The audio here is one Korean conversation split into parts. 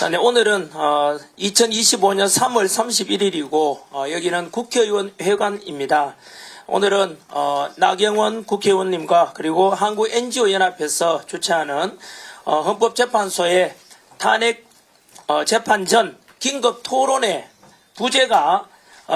네, 오늘은 2025년 3월 31일이고 여기는 국회의원 회관입니다. 오늘은 나경원 국회의원님과 그리고 한국 NGO 연합에서 주최하는 헌법재판소의 탄핵 재판 전 긴급 토론회 부제가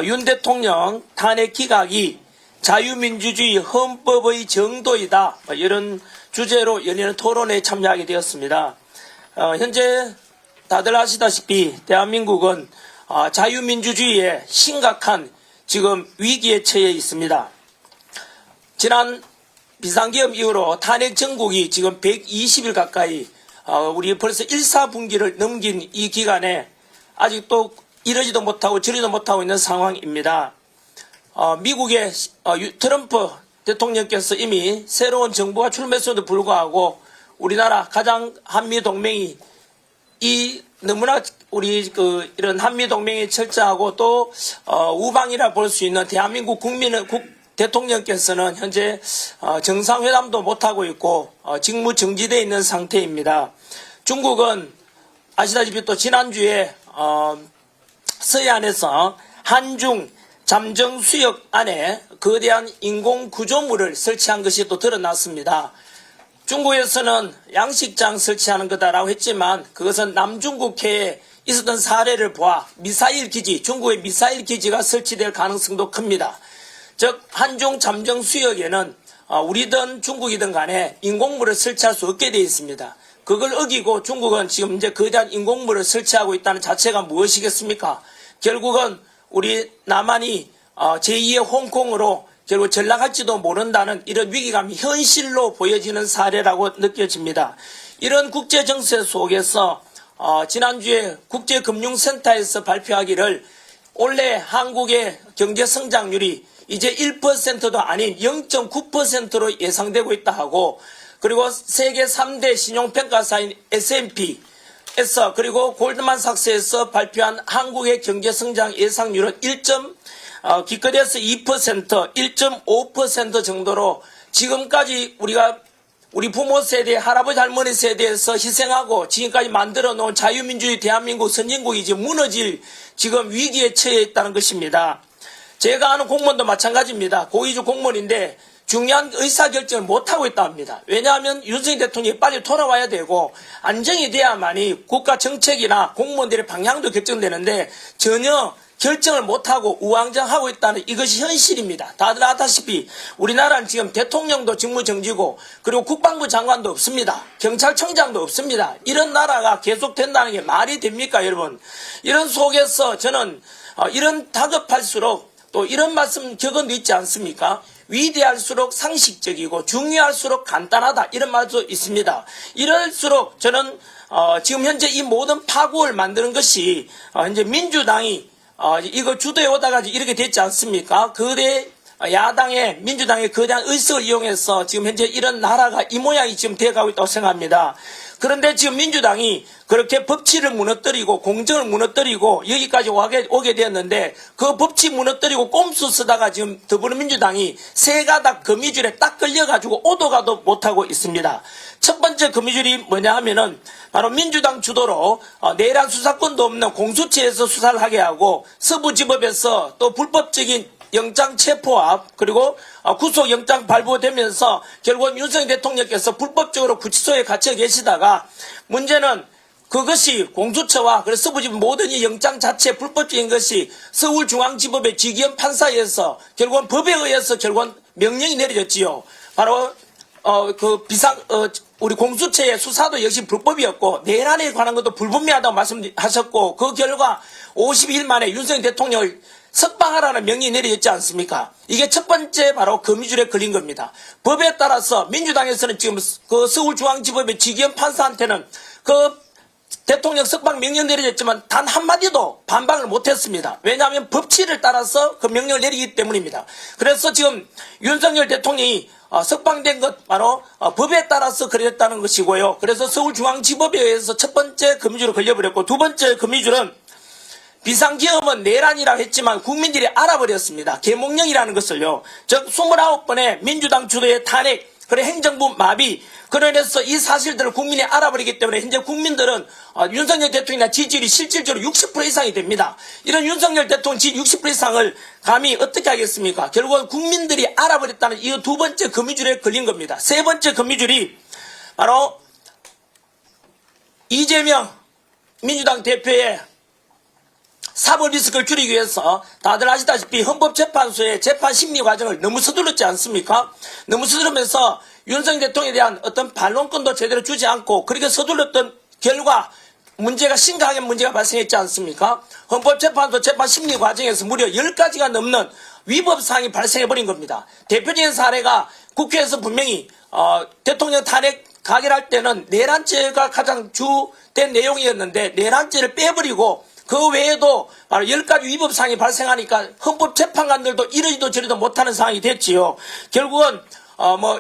윤 대통령 탄핵 기각이 자유민주주의 헌법의 정도이다, 이런 주제로 열리는 토론회에 참여하게 되었습니다. 현재 다들 아시다시피 대한민국은 자유민주주의에 심각한 지금 위기에 처해 있습니다. 지난 비상계엄 이후로 탄핵 정국이 지금 120일 가까이 우리 벌써 1사분기를 넘긴 이 기간에 아직도 이러지도 못하고 저리도 못하고 있는 상황입니다. 미국의 트럼프 대통령께서 이미 새로운 정부가 출범했음에도 불구하고 우리나라 가장 한미동맹이 너무나 우리 이런 한미동맹이 철저하고 또 우방이라 볼 수 있는 대한민국 대통령께서는 현재 정상회담도 못하고 있고 직무 정지되어 있는 상태입니다. 중국은 아시다시피 또 지난주에 서해안에서 한중 잠정수역 안에 거대한 인공구조물을 설치한 것이 또 드러났습니다. 중국에서는 양식장 설치하는 거다라고 했지만 그것은 남중국해에 있었던 사례를 보아 미사일 기지, 중국의 미사일 기지가 설치될 가능성도 큽니다. 즉 한중 잠정 수역에는 우리든 중국이든 간에 인공물을 설치할 수 없게 되어 있습니다. 그걸 어기고 중국은 지금 이제 거대한 인공물을 설치하고 있다는 자체가 무엇이겠습니까? 결국은 우리 남한이 제2의 홍콩으로 결국 전락할지도 모른다는 이런 위기감이 현실로 보여지는 사례라고 느껴집니다. 이런 국제 정세 속에서 지난주에 국제금융센터에서 발표하기를 올해 한국의 경제 성장률이 이제 1%도 아닌 0.9%로 예상되고 있다 하고, 그리고 세계 3대 신용평가사인 S&P에서 그리고 골드만삭스에서 발표한 한국의 경제 성장 예상률은 기껏해서 2%, 1.5% 정도로 지금까지 우리 부모 세대, 할아버지 할머니 세대에서 희생하고 지금까지 만들어 놓은 자유민주주의 대한민국 선진국이 지금 무너질 지금 위기에 처해 있다는 것입니다. 제가 아는 공무원도 마찬가지입니다. 고위직 공무원인데 중요한 의사결정을 못하고 있다 합니다. 왜냐하면 윤석열 대통령이 빨리 돌아와야 되고 안정이 돼야만이 국가 정책이나 공무원들의 방향도 결정되는데 전혀 결정을 못하고 우왕좌왕하고 있다는 이것이 현실입니다. 다들 아다시피 우리나라는 지금 대통령도 직무정지고 그리고 국방부 장관도 없습니다. 경찰청장도 없습니다. 이런 나라가 계속된다는 게 말이 됩니까, 여러분? 이런 속에서 저는 이런 다급할수록 또 이런 말씀 적어도 있지 않습니까? 위대할수록 상식적이고 중요할수록 간단하다, 이런 말도 있습니다. 이럴수록 저는 지금 현재 이 모든 파국을 만드는 것이 현재 민주당이 이거 주도해 오다가 이렇게 됐지 않습니까? 민주당의 거대한 의석을 이용해서 지금 현재 이런 나라가 이 모양이 지금 되어가고 있다고 생각합니다. 그런데 지금 민주당이 그렇게 법치를 무너뜨리고 공정을 무너뜨리고 여기까지 오게 되었는데 그 법치 무너뜨리고 꼼수 쓰다가 지금 더불어민주당이 세 가닥 거미줄에 딱 걸려가지고 오도가도 못하고 있습니다. 첫 번째 거미줄이 뭐냐 하면은 바로 민주당 주도로 내란 수사권도 없는 공수처에서 수사를 하게 하고 서부지법에서 또 불법적인 영장 체포와 그리고 구속영장 발부되면서 결국은 윤석열 대통령께서 불법적으로 구치소에 갇혀 계시다가 문제는 그것이 공수처와 그래서 서부지법 모든 이 영장 자체 불법적인 것이 서울중앙지법의 지기현 판사에서 결국은 법에 의해서 결국은 명령이 내려졌지요. 바로 우리 공수처의 수사도 역시 불법이었고 내란에 관한 것도 불분명하다고 말씀하셨고 그 결과 52일 만에 윤석열 대통령을 석방하라는 명령이 내려졌지 않습니까? 이게 첫 번째 바로 거미줄에 걸린 겁니다. 법에 따라서 민주당에서는 지금 그 서울중앙지법의 지기현 판사한테는 그 대통령 석방 명령 내려졌지만 단 한마디도 반박을 못했습니다. 왜냐하면 법치를 따라서 그 명령을 내리기 때문입니다. 그래서 지금 윤석열 대통령이 석방된 것 바로 법에 따라서 그랬다는 것이고요. 그래서 서울중앙지법에 의해서 첫 번째 거미줄을 걸려버렸고 두 번째 거미줄은 비상계엄은 내란이라고 했지만 국민들이 알아버렸습니다. 계몽령이라는 것을요. 즉 29번의 민주당 주도의 탄핵 그래 행정부 마비, 그로 인해서 이 사실들을 국민이 알아버리기 때문에 현재 국민들은 윤석열 대통령이나 지지율이 실질적으로 60% 이상이 됩니다. 이런 윤석열 대통령 지지율 60% 이상을 감히 어떻게 하겠습니까? 결국은 국민들이 알아버렸다는 이 두 번째 거미줄에 걸린 겁니다. 세 번째 거미줄이 바로 이재명 민주당 대표의 사법 리스크를 줄이기 위해서 다들 아시다시피 헌법재판소의 재판 심리 과정을 너무 서둘렀지 않습니까? 너무 서두르면서 윤석열 대통령에 대한 어떤 반론권도 제대로 주지 않고 그렇게 서둘렀던 결과 문제가 심각하게 문제가 발생했지 않습니까? 헌법재판소 재판 심리 과정에서 무려 10가지가 넘는 위법사항이 발생해버린 겁니다. 대표적인 사례가 국회에서 분명히 대통령 탄핵 가결할 때는 내란죄가 가장 주된 내용이었는데 내란죄를 빼버리고 그 외에도 바로 10가지 위법사항이 발생하니까 헌법재판관들도 이러지도 저리도 못하는 상황이 됐지요. 결국은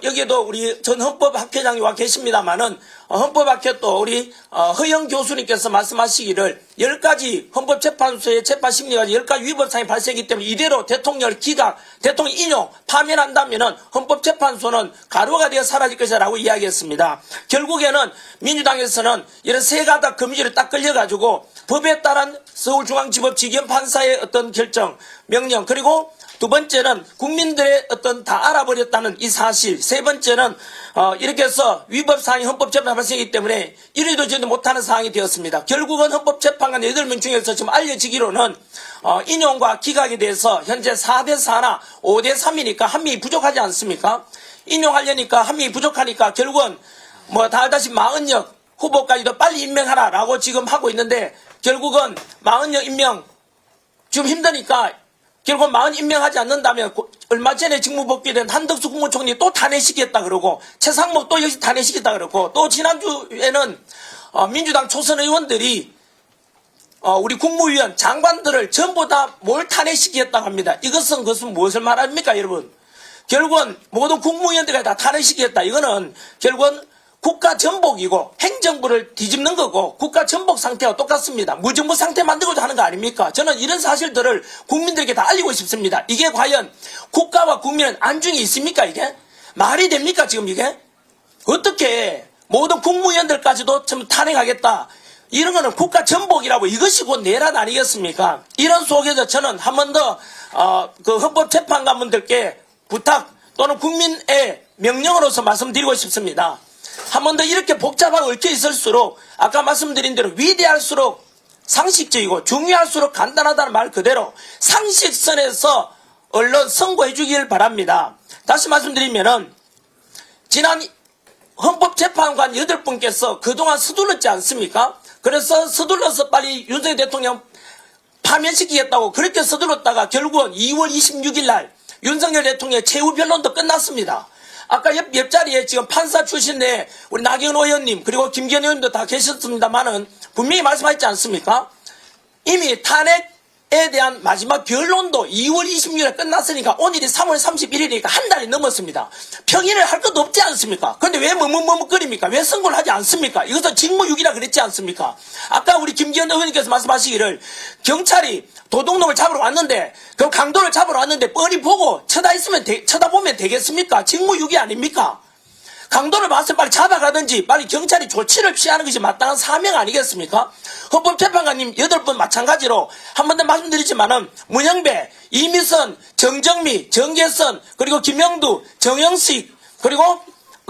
여기에도 우리 전 헌법학회장이 와 계십니다만은 헌법학회 또 우리 허영 교수님께서 말씀하시기를 10가지 헌법재판소의 재판심리가 10가지 위법사항이 발생했기 때문에 이대로 대통령을 기각, 대통령 인용, 파면한다면은 헌법재판소는 가루가 되어 사라질 것이라고 이야기했습니다. 결국에는 민주당에서는 이런 세 가닥 거미줄에 딱 걸려가지고 법에 따른 서울중앙지법 직연판사의 어떤 결정, 명령, 그리고 두 번째는 국민들의 어떤 다 알아버렸다는 이 사실, 세 번째는 이렇게 해서 위법사항이 헌법재판에 발생했기 때문에 이리도 저리도 못하는 상황이 되었습니다. 결국은 헌법재판관 8명 중에서 지금 알려지기로는 인용과 기각에 대해서 현재 4대4나 5대3이니까 한 명이 부족하지 않습니까? 인용하려니까 한 명이 부족하니까 결국은 다 알다시피 마은혁 후보까지도 빨리 임명하라라고 지금 하고 있는데 결국은 마은혁 임명 지금 힘드니까 결국 마흔 임명하지 않는다면 얼마 전에 직무복귀된 한덕수 국무총리 또 탄핵시켰다 그러고 최상목 또 역시 탄핵시켰다 그러고 또 지난주에는 민주당 초선 의원들이 우리 국무위원 장관들을 전부 다 뭘 탄핵시켰다고 합니다. 이것은 무엇을 말합니까 여러분? 결국은 모든 국무위원들이 다 탄핵시켰다. 이거는 결국은 국가 전복이고 행정부를 뒤집는 거고 국가 전복 상태와 똑같습니다. 무정부 상태 만들고자 하는 거 아닙니까? 저는 이런 사실들을 국민들에게 다 알리고 싶습니다. 이게 과연 국가와 국민은 안중에 있습니까 이게? 말이 됩니까 지금 이게? 어떻게 모든 국무위원들까지도 전부 탄핵하겠다. 이런 거는 국가 전복이라고 이것이 곧 내란 아니겠습니까? 이런 속에서 저는 한 번 더 그 헌법재판관분들께 부탁 또는 국민의 명령으로서 말씀드리고 싶습니다. 한 번 더 이렇게 복잡하고 얽혀 있을수록 아까 말씀드린 대로 위대할수록 상식적이고 중요할수록 간단하다는 말 그대로 상식선에서 언론 선고해 주길 바랍니다. 다시 말씀드리면은 지난 헌법재판관 8분께서 그동안 서둘렀지 않습니까? 그래서 서둘러서 빨리 윤석열 대통령 파면시키겠다고 그렇게 서둘렀다가 결국은 2월 26일 날 윤석열 대통령의 최후 변론도 끝났습니다. 아까 옆자리에 지금 판사 출신의 우리 나경원 의원님 그리고 김기현 의원도 다 계셨습니다만은 분명히 말씀하셨지 않습니까? 이미 탄핵에 대한 마지막 변론도 2월 26일에 끝났으니까 오늘이 3월 31일이니까 한 달이 넘었습니다. 평일을 할 것도 없지 않습니까? 그런데 왜 머뭇머뭇거립니까? 왜 선고를 하지 않습니까? 이것은 직무유기라 그랬지 않습니까? 아까 우리 김기현 의원님께서 말씀하시기를 경찰이 도둑놈을 잡으러 왔는데 그 강도를 잡으러 왔는데 뻔히 보고 쳐다보면 되겠습니까? 직무유기 아닙니까? 강도를 봤으면 빨리 잡아가든지 빨리 경찰이 조치를 취하는 것이 마땅한 사명 아니겠습니까? 헌법재판관님 8분 마찬가지로 한 번 더 말씀드리지만은 문영배, 이미선, 정정미, 정계선 그리고 김영두, 정영식 그리고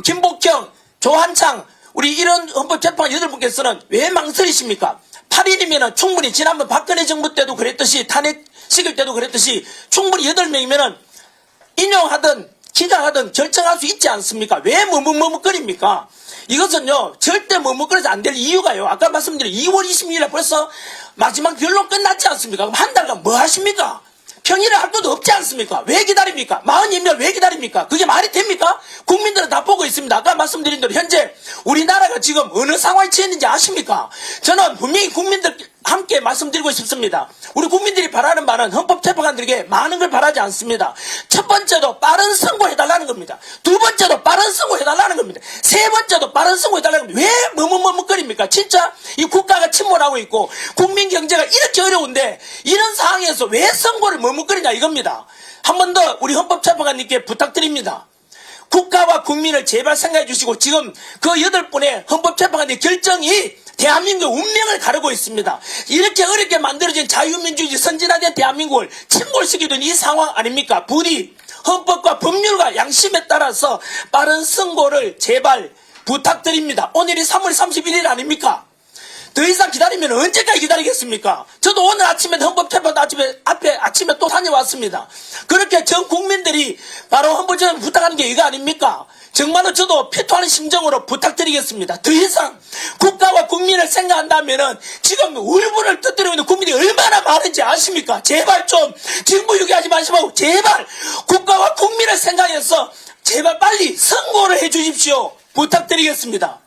김복형, 조한창 우리 이런 헌법재판관 8분께서는 왜 망설이십니까? 8일이면은 충분히 지난번 박근혜 정부 때도 그랬듯이 탄핵 시킬 때도 그랬듯이 충분히 8명이면은 인용하든 기각하든 결정할 수 있지 않습니까? 왜 머뭇머뭇거립니까? 이것은요 절대 머뭇거려서 안 될 이유가요. 아까 말씀드린 2월 26일에 벌써 마지막 변론 끝났지 않습니까? 그럼 한 달간 뭐 하십니까? 평일에 할 것도 없지 않습니까? 왜 기다립니까? 40일 왜 기다립니까? 그게 말이 됩니까? 국민들은 다 보고 있습니다. 아까 말씀드린 대로 현재 우리나라가 지금 어느 상황에 처했는지 아십니까? 저는 분명히 국민들 함께 말씀드리고 싶습니다. 우리 국민들이 바라는 바는 헌법재판관들에게 많은 걸 바라지 않습니다. 첫 번째도 빠른 선고해달라는 겁니다. 두 번째도 빠른 선고해달라는 겁니다. 세 번째도 빠른 선고해달라는 겁니다. 왜 머뭇머뭇거립니까? 진짜 이 국가가 침몰하고 있고 국민 경제가 이렇게 어려운데 이런 상황에서 왜 선고를 머뭇거리냐 이겁니다. 한 번 더 우리 헌법재판관님께 부탁드립니다. 국가와 국민을 제발 생각해 주시고 지금 그 8분의 헌법재판관의 결정이 대한민국의 운명을 가르고 있습니다. 이렇게 어렵게 만들어진 자유민주주의 선진화된 대한민국을 침몰시키던 이 상황 아닙니까? 부디 헌법과 법률과 양심에 따라서 빠른 선고를 제발 부탁드립니다. 오늘이 3월 31일 아닙니까? 더 이상 기다리면 언제까지 기다리겠습니까? 저도 오늘 아침에 헌법재판 아침에 또 다녀왔습니다. 그렇게 전 국민들이 바로 헌법재판 부탁하는 게 이거 아닙니까? 정말로 저도 피토하는 심정으로 부탁드리겠습니다. 더 이상 국가와 국민을 생각한다면은 지금 울분을 터뜨리고 있는 국민이 얼마나 많은지 아십니까? 제발 좀 직무유기하지 마시고 제발 국가와 국민을 생각해서 제발 빨리 선고를 해 주십시오. 부탁드리겠습니다.